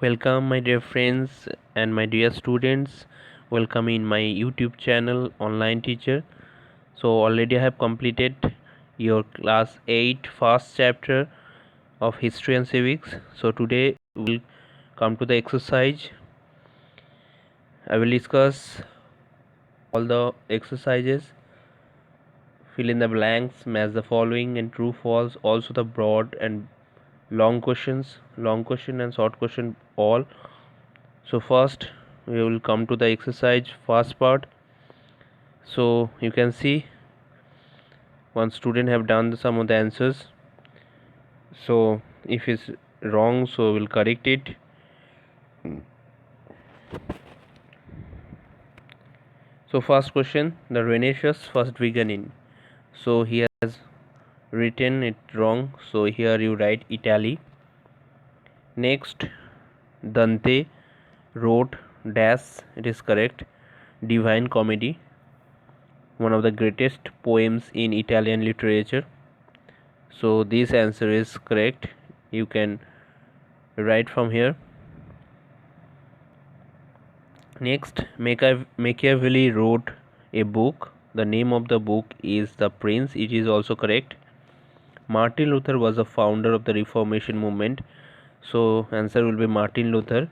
Welcome, my dear friends and my dear students. Welcome in my YouTube channel, Online Teacher. So, already I have completed your class 8 first chapter of History and Civics. So, today we will come to the exercise. I will discuss all the exercises. Fill in the blanks, match the following and true false. Also, the broad and long questions, long question and short question, all. So first we will come to the exercise first part. So you can see one student have done some of the answers. So if it's wrong, so we'll correct it. So first question, the Renaissance first began in. So he has written it wrong, so here you write Italy. Next, Dante wrote dash, it is correct, Divine Comedy, one of the greatest poems in Italian literature. So this answer is correct. You can write from here. Next, Machiavelli wrote a book. The name of the book is The Prince. It is also correct. Martin Luther was the founder of the Reformation movement. So answer will be Martin Luther.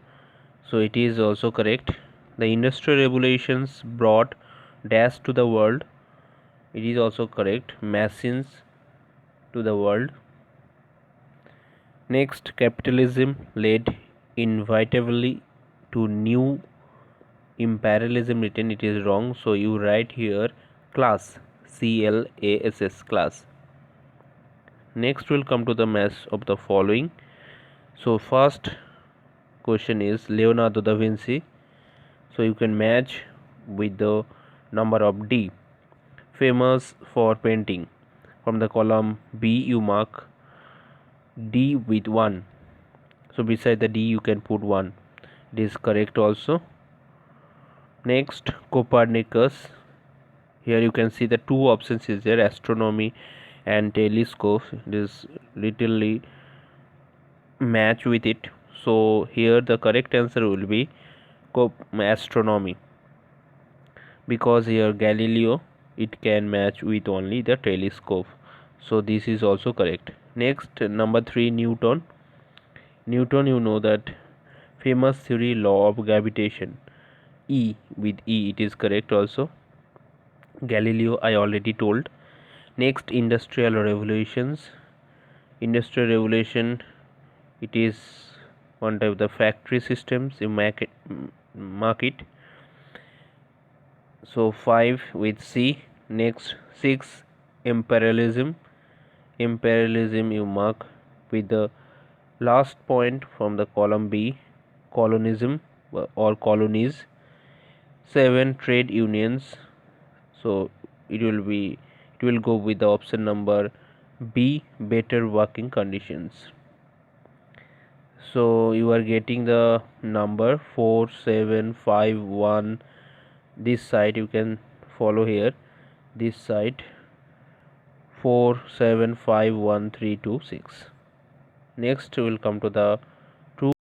So it is also correct. The industrial revolutions brought dash to the world. It is also correct. Machines to the world. Next, capitalism led inevitably to new imperialism written, it is wrong, so you write here class, CLASS, class. Next we'll come to the match of the following. So first question is Leonardo da Vinci, so you can match with the number of D. Famous for painting. From the column B you mark D with 1, so beside the D you can put 1. It is correct also. Next, Copernicus. Here you can see the two options is there, astronomy and telescope. It is literally match with it. So here the correct answer will be astronomy, because here Galileo it can match with only the telescope. So this is also correct. Next, number 3, Newton. Newton, you know that famous theory, law of gravitation. E with E, it is correct also. Galileo I already told. Next, industrial revolutions. Industrial revolution, it is one type of the factory systems you market. So 5 with C. Next, 6, imperialism. Imperialism you mark with the last point from the column B, colonism or colonies. 7, trade unions. So it will go with the option number B, better working conditions. So you are getting the number 4751. This side you can follow here. This side 4751326. Next we will come to the true.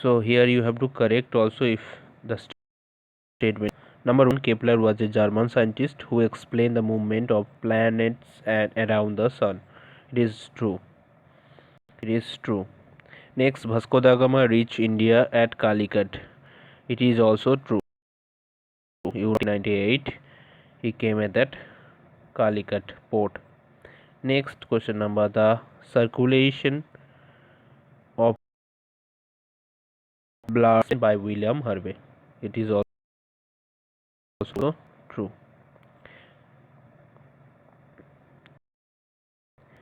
So here you have to correct also if the statement. Number 1, Kepler was a German scientist who explained the movement of planets and around the sun. It is true. It is true. Next, Vasco da Gama reached India at Calicut. It is also true. In 1898, he came at that Calicut port. Next question number, the circulation of blood by William Harvey. It is also true.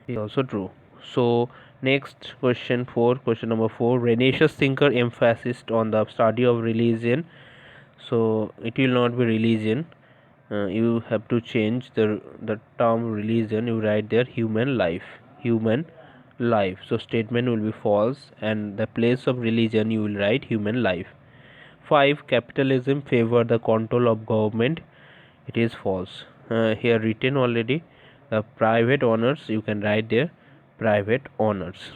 It is also true. So next question 4, question number 4, Renaissance thinker emphasized on the study of religion. So it will not be religion. You have to change the term religion. You write there human life. So statement will be false, and the place of religion you will write human life. 5, capitalism favor the control of government. It is false. Here written already. Private owners, you can write there private owners.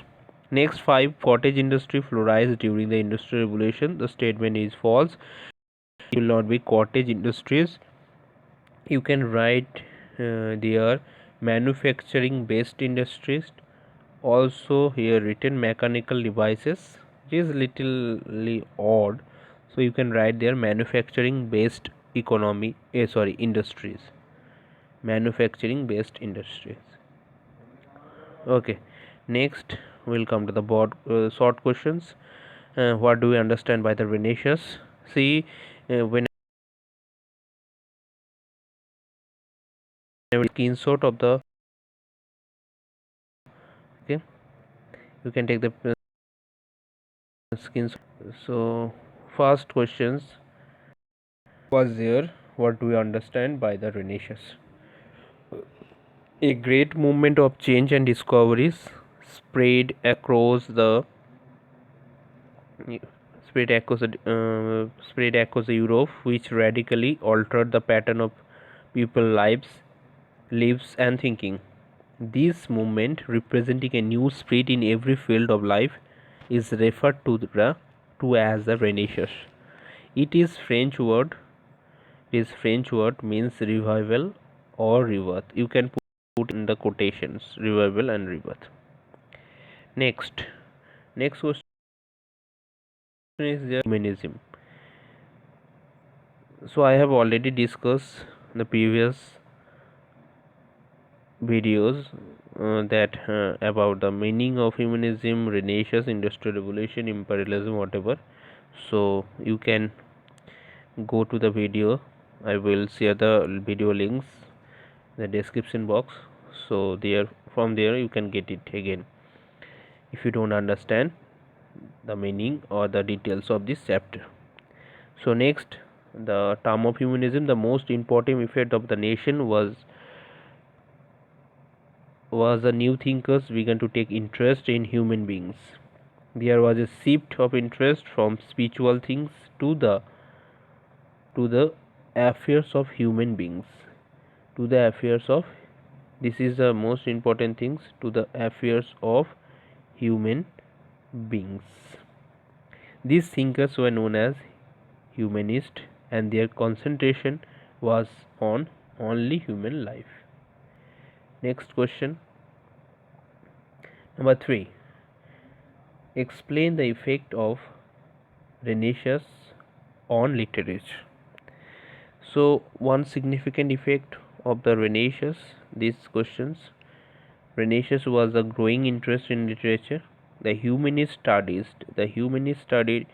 Next 5, cottage industry flourished during the industrial revolution. The statement is false. It will not be cottage industries. You can write there manufacturing based industries. Also here written mechanical devices, which is little odd, so you can write there manufacturing based economy, industries, manufacturing based industries. Okay, next we'll come to the board short questions. What do we understand by the Renaissance? See, when screenshot of the, okay, you can take the screenshot. So first questions was there, what do we understand by the Renaissance? A great movement of change and discoveries spread across the spread across Europe, which radically altered the pattern of people's lives and thinking. This movement, representing a new spirit in every field of life, is referred to as the Renaissance. It is French word. This French word means revival or rebirth. You can put in the quotations revival and rebirth. Next question is the humanism. So I have already discussed the previous videos that about the meaning of humanism, Renaissance, industrial revolution, imperialism, whatever. So you can go to the video. I will share the video links in the description box. So there, from there you can get it again if you don't understand the meaning or the details of this chapter. So next, the term of humanism, the most important effect of the nation was the new thinkers began to take interest in human beings. There was a shift of interest from spiritual things to the affairs of human beings. To the affairs of, this is the most important things, to the affairs of human beings. These thinkers were known as humanists, and their concentration was on only human life. Next question, number 3. Explain the effect of Renaissance on literature. So one significant effect of the Renaissance, these questions, Renaissance was a growing interest in literature. The humanists studied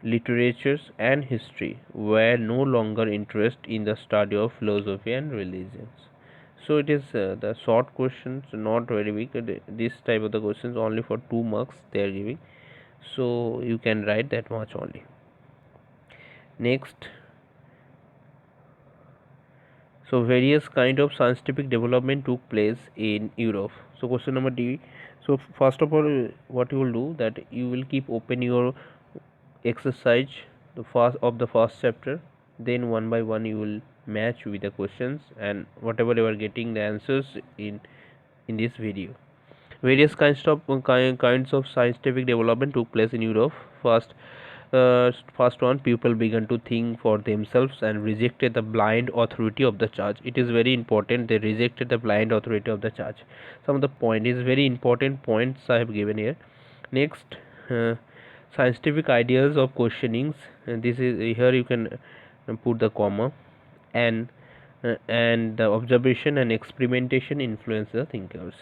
literatures and history, were no longer interested in the study of philosophy and religions. So it is the short questions, not very big. This type of the questions only for 2 marks they are giving, so you can write that much only. Next, so various kind of scientific development took place in Europe. So question number D. So first of all, what you will do, that you will keep open your exercise the first chapter, then one by one you will match with the questions, and whatever you are getting the answers in this video. Various kinds of scientific development took place in Europe. First one, people began to think for themselves and rejected the blind authority of the church. It is very important, they rejected the blind authority of the church. Some of the point is very important points I have given here. Next, scientific ideas of questionings, and this is here you can put the comma, and the observation and experimentation influence the thinkers.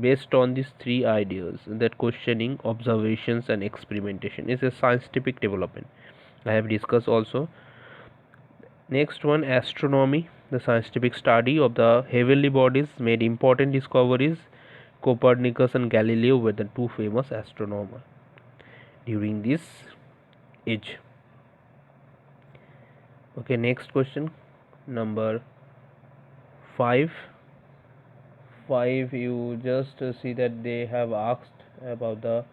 Based on these 3 ideas, that questioning, observations and experimentation is a scientific development, I have discussed also. Next one, astronomy, the scientific study of the heavenly bodies, made important discoveries. Copernicus and Galileo were the 2 famous astronomers during this age. Okay, next question, number 5. You just see that they have asked about the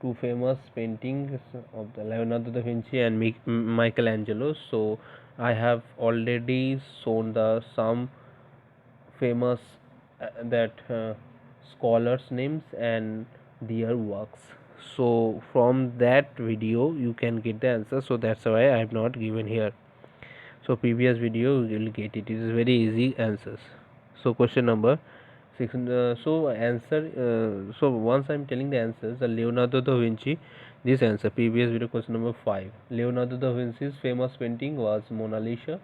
2 famous paintings of the Leonardo da Vinci and Michelangelo. So I have already shown the some famous that scholars names and their works. So from that video you can get the answer, so that's why I have not given here. So previous video you will get it. It is very easy answers. So question number 6. So answer. So once I am telling the answers, the Leonardo da Vinci. This answer previous video question number 5. Leonardo da Vinci's famous painting was Mona Lisa.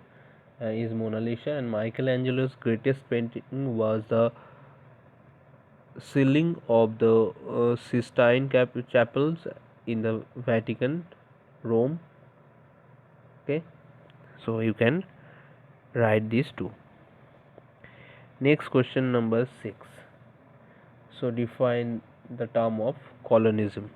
Is Mona Lisa, and Michelangelo's greatest painting was the ceiling of the Sistine chapels in the Vatican, Rome. Okay, so you can write these two. Next question number 6. So define the term of colonism.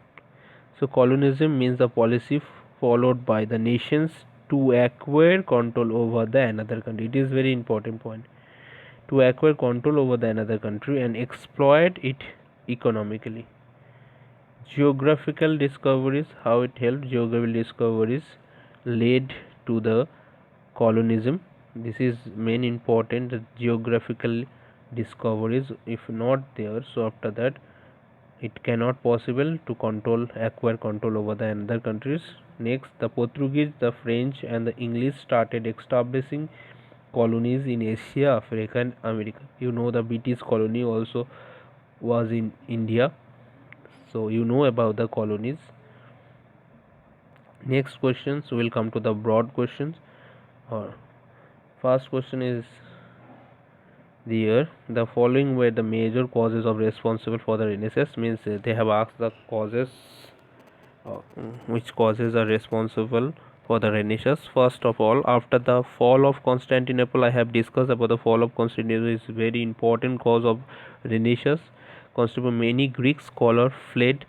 So colonism means the policy followed by the nations to acquire control over the another country. It is very important point. To acquire control over the another country and exploit it economically. Geographical discoveries, how it helped. Geographical discoveries led to the colonism. This is main important, the geographical discoveries. If not there, so after that it cannot possible to acquire control over the another countries. Next, the Portuguese, the French and the English started establishing colonies in Asia, Africa and America. You know the British colony also was in India, so you know about the colonies. Next questions will come to the broad questions. First question is the following were the major causes of responsible for the Renaissance. Means they have asked the causes, which causes are responsible for the Renaissance. First of all, after the fall of Constantinople, I have discussed about the fall of Constantinople is very important cause of Renaissance. Constantinople, many Greek scholars fled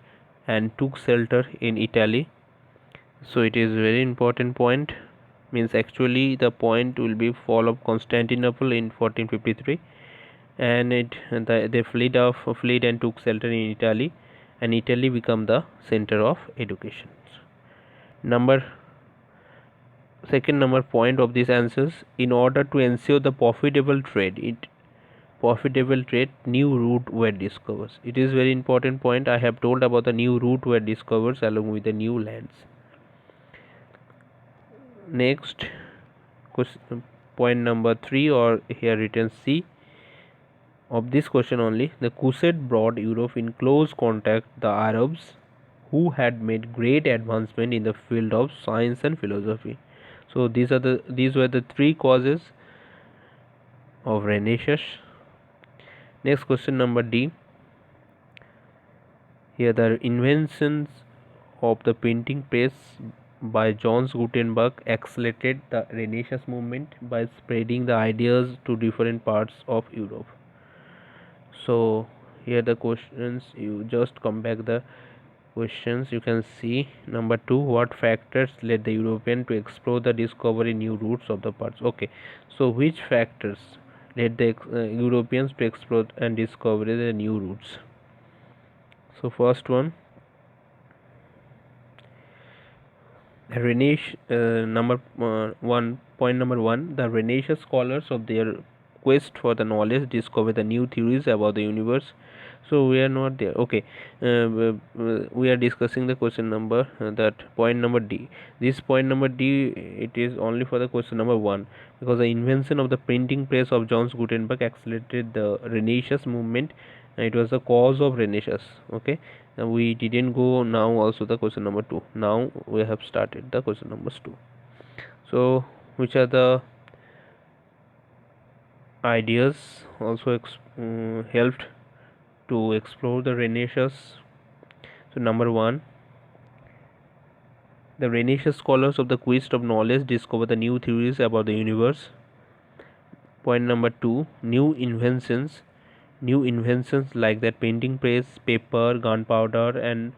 and took shelter in Italy. So it is very important point. Means actually the point will be fall of Constantinople in 1453, and they fled and took shelter in Italy, and Italy become the center of education. Second number point of these answers, in order to ensure the profitable trade, new route were discovered. It is very important point. I have told about the new route were discovered along with the new lands. Next question, point number 3, or here written C of this question only. The Crusade brought Europe in close contact the Arabs, who had made great advancement in the field of science and philosophy. So these were the 3 causes of Renaissance. Next question number D. Here the inventions of the printing press by John Gutenberg accelerated the Renaissance movement by spreading the ideas to different parts of Europe. So here the questions, you just come back the questions. You can see number 2, what factors led the European to explore the discovery new routes of the parts. Okay, so which factors led the Europeans to explore and discover the new routes? So first one, number 1, point number 1, the Renaissance scholars of their quest for the knowledge discover the new theories about the universe. So we are not there. Okay, we are discussing the question number that point number D. This point number D, it is only for the question number 1, because the invention of the printing press of John Gutenberg accelerated the Renaissance movement. It was the cause of Renaissance. Okay, we didn't go now also the question number 2. Now we have started the question numbers 2. So which are the ideas also helped to explore the Renaissance? So number 1, the Renaissance scholars of the quest of knowledge discover the new theories about the universe. Point number 2, new inventions like that printing press, paper, gunpowder and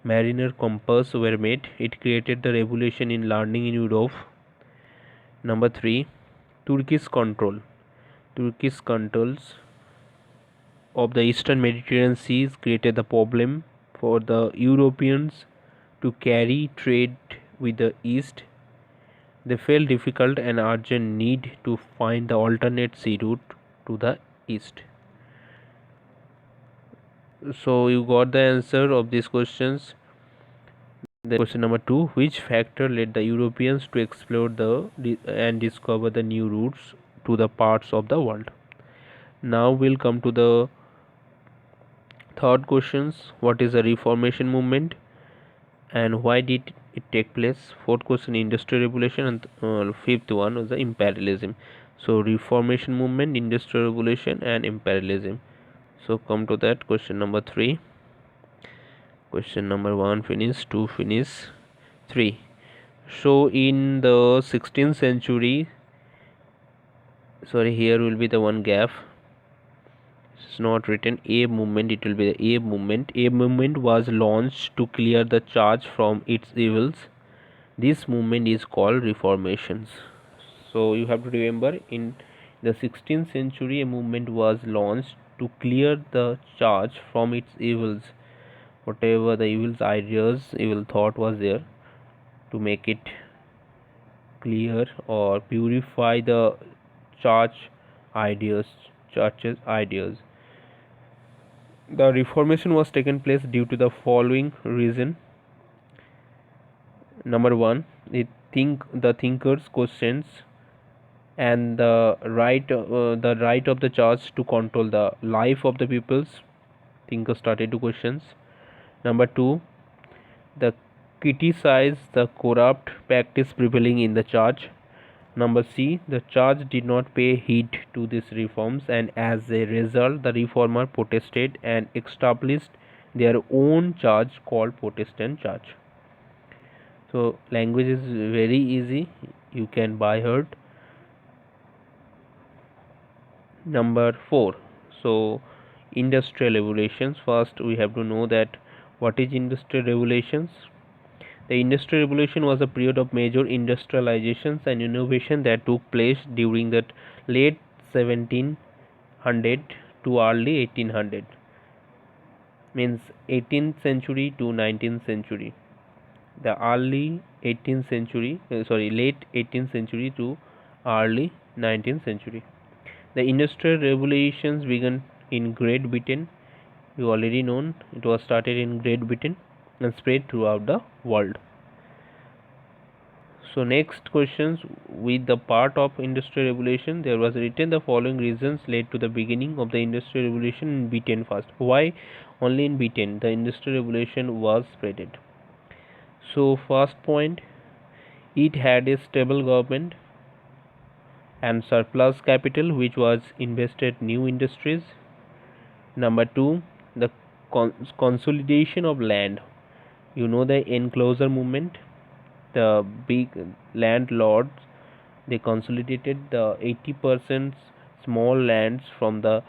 mariner compass were made. It created the revolution in learning in Europe. Number 3, Turkish controls of the eastern Mediterranean seas created the problem for the Europeans to carry trade with the east. They felt difficult and urgent need to find the alternate sea route to the east. So you got the answer of these questions. The question number 2: which factor led the Europeans to explore and discover the new routes to the parts of the world? Now we'll come to the third questions. What is the Reformation movement and why did it take place? Fourth question, industrial revolution, and fifth one was the imperialism. So Reformation movement, industrial revolution, and imperialism. So come to that. Question number 3. Question number 1 finish, 2 finish, 3. So in the 16th century, sorry, here will be the one gap. It's not written A movement, it will be the A movement. A movement was launched to clear the church from its evils. This movement is called Reformations. So you have to remember, in the 16th century a movement was launched to clear the church from its evils. Whatever the evil ideas, evil thought was there, to make it clear or purify the church ideas, church's ideas. The Reformation was taken place due to the following reason. Number 1, the thinkers questions and the right of the church to control the life of the peoples. Thinkers started to questions. Number 2, the criticize the corrupt practice prevailing in the church. Number C, the church did not pay heed to these reforms, and as a result the reformer protested and established their own church called Protestant church. So language is very easy, you can by heart. Number 4, so industrial revolutions. First we have to know that what is industrial revolutions. The industrial revolution was a period of major industrializations and innovation that took place during the late 1700 to early 1800, means 18th century to 19th century. The early 18th century, late 18th century to early 19th century. The industrial revolutions began in Great Britain. You already known, it was started in Great Britain and spread throughout the world. So next questions, with the part of industrial revolution there was written the following reasons led to the beginning of the industrial revolution in Britain. First, why only in Britain the industrial revolution was spreaded? So first point, it had a stable government and surplus capital which was invested new industries. Number 2, the consolidation of land. You know the enclosure movement. The big landlords, they consolidated the 80% small lands from the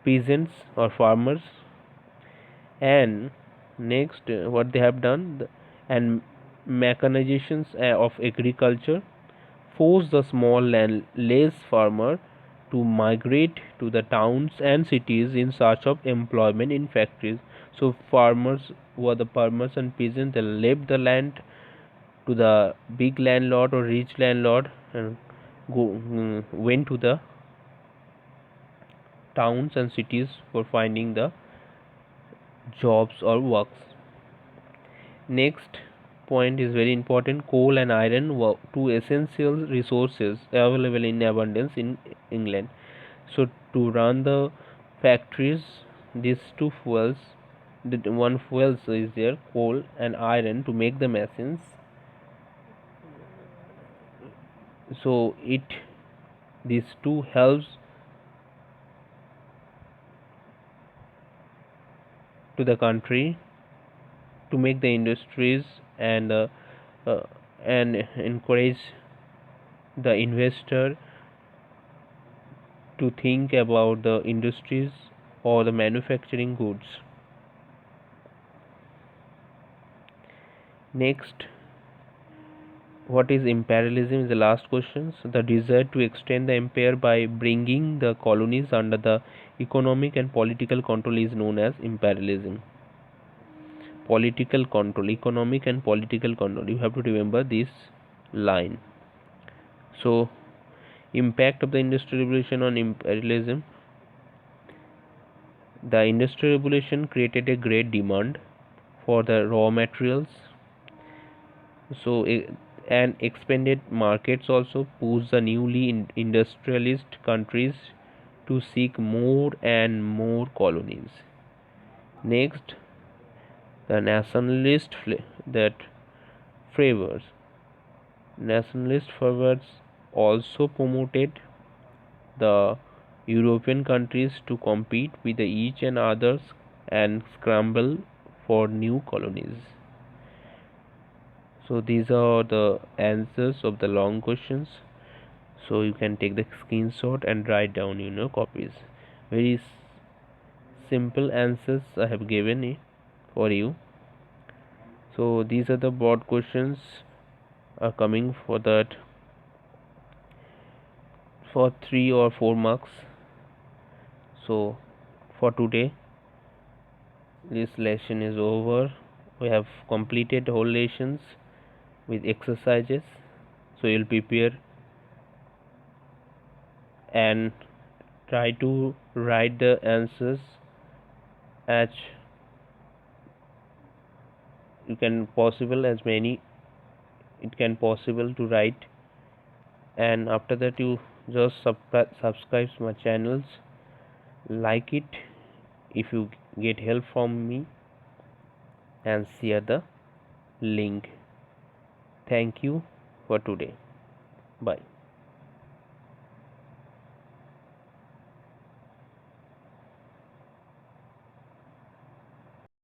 peasants or farmers. And next, what they have done, and mechanizations of agriculture forced the small landless farmer to migrate to the towns and cities in search of employment in factories. So farmers were the farmers and peasants, they left the land to the big landlord or rich landlord and went to the towns and cities for finding the jobs or works. Next point is very important. Coal and iron were two essential resources available in abundance in England. So to run the factories, these two fuels, one fuels is there, coal and iron, to make the machines. So these two helps to the country to make the industries and encourage the investor to think about the industries or the manufacturing goods. Next, what is imperialism is the last question. So the desire to extend the empire by bringing the colonies under the economic and political control is known as imperialism. Political control, economic and political control, you have to remember this line. So impact of the industrial revolution on imperialism. The Industrial Revolution created a great demand for the raw materials, so and expanded markets also pushed the newly industrialist countries to seek more and more colonies. Next, the that favors nationalist fervors also promoted the European countries to compete with each and others and scramble for new colonies. So these are the answers of the long questions. So you can take the screenshot and write down copies. Very simple answers I have given it for you. So these are the broad questions are coming for that for 3 or 4 marks. So for today this lesson is over. We have completed whole lessons with exercises, so you'll prepare and try to write the answers as you can possible, as many it can possible to write. And after that you just subscribe my channels, like it if you get help from me, and share the link. Thank you for today. Bye.